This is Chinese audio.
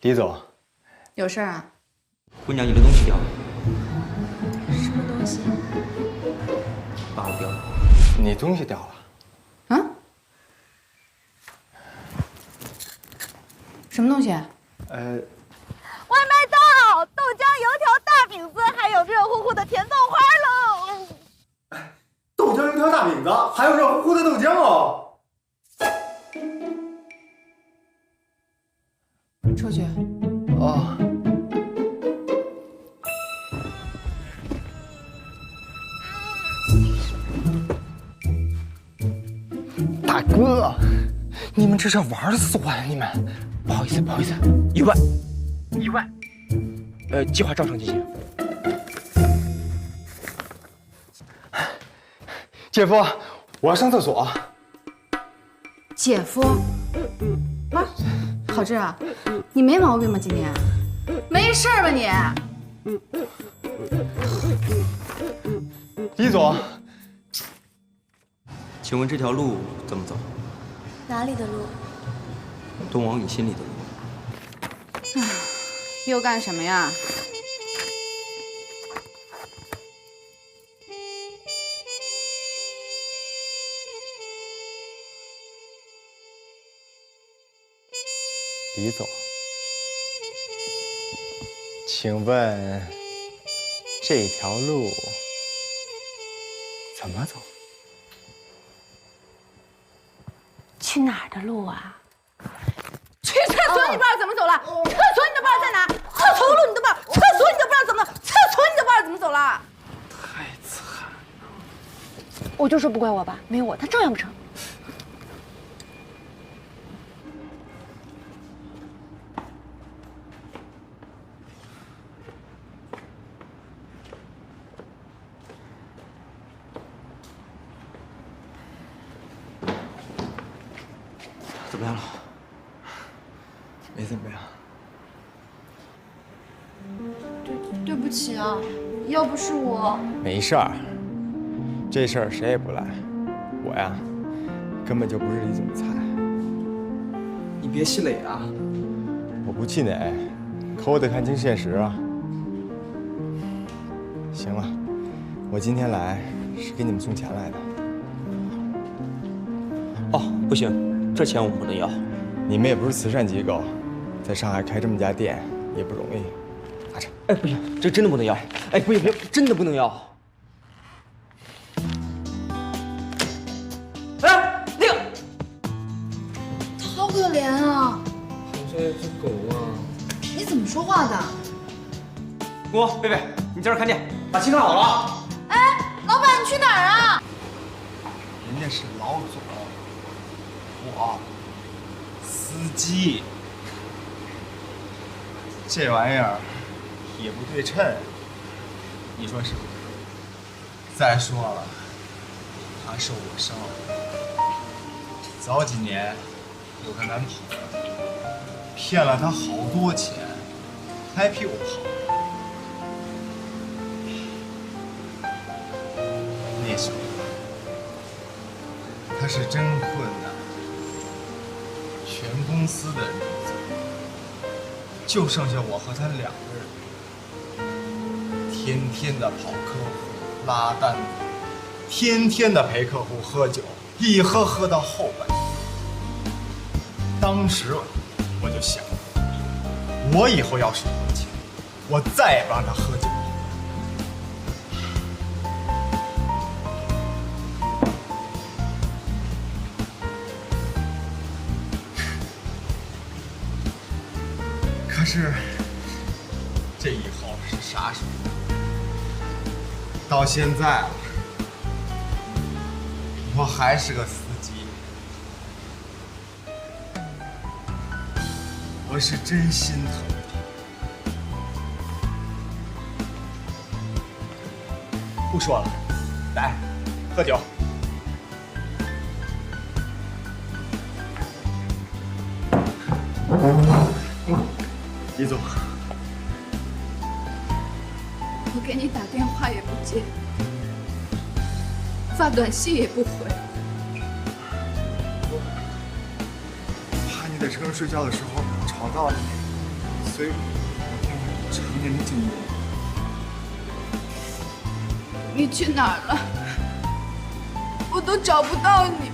李总，有事儿啊？姑娘，你的东西掉了，什么东西？把我掉了。你东西掉了？啊？什么东西？外卖到，豆浆、油条、大饼子，还有热乎乎的甜豆花喽！豆浆、油条、大饼子，还有热乎乎的豆浆哦。出去。哦。大哥，你们这是玩死我呀！你们，不好意思，不好意思1万，1万，计划照常进行。姐夫，我要上厕所。姐夫，啊，郝志啊，你没毛病吧？今天没事吧你？李总，请问这条路怎么走？哪里的路？通往你心里的路。又干什么呀？李总，请问这条路怎么走？去哪儿的路啊？去厕所你不知道怎么走了？厕所你都不知道在哪？厕所路你都不知道，厕所你都不知道怎么，厕所你都不知道怎么走了？太惨了！我就说不怪我吧，没有我他照样不成。怎么样了？没怎么样。对不起啊，要不是我，没事儿，这事儿谁也不赖。我呀，根本就不是李总的菜。你别气馁啊！我不气馁，可我得看清现实啊。行了，我今天来是给你们送钱来的。哦，不行，这钱我们不能要。你们也不是慈善机构，在上海开这么家店也不容易。拿着。哎，不行，这真的不能要。哎，不行不行，真的不能要。哎，那个，好可怜啊！好像有只狗啊。你怎么说话的？郭贝贝，你在这儿看店，把漆看好了啊。哎，老板，你去哪儿啊？人家是老总，我司机，这玩意儿也不对称，你说是不是？再说了，他受我伤，早几年有个男朋友骗了他好多钱，还比我跑。那时候他是真困难，全公司的人都走，就剩下我和他2个人，天天的跑客户、拉单子，天天的陪客户喝酒，一喝到后半夜。当时我就想，我以后要是有钱，我再也不让他喝酒。可是，这以后是啥时候？到现在了，我还是个司机，我是真心疼他。不说了，来，喝酒。李总，我给你打电话也不接，发短信也不回。怕你在车上睡觉的时候吵到你，所以常年的经历。你去哪儿了？我都找不到你。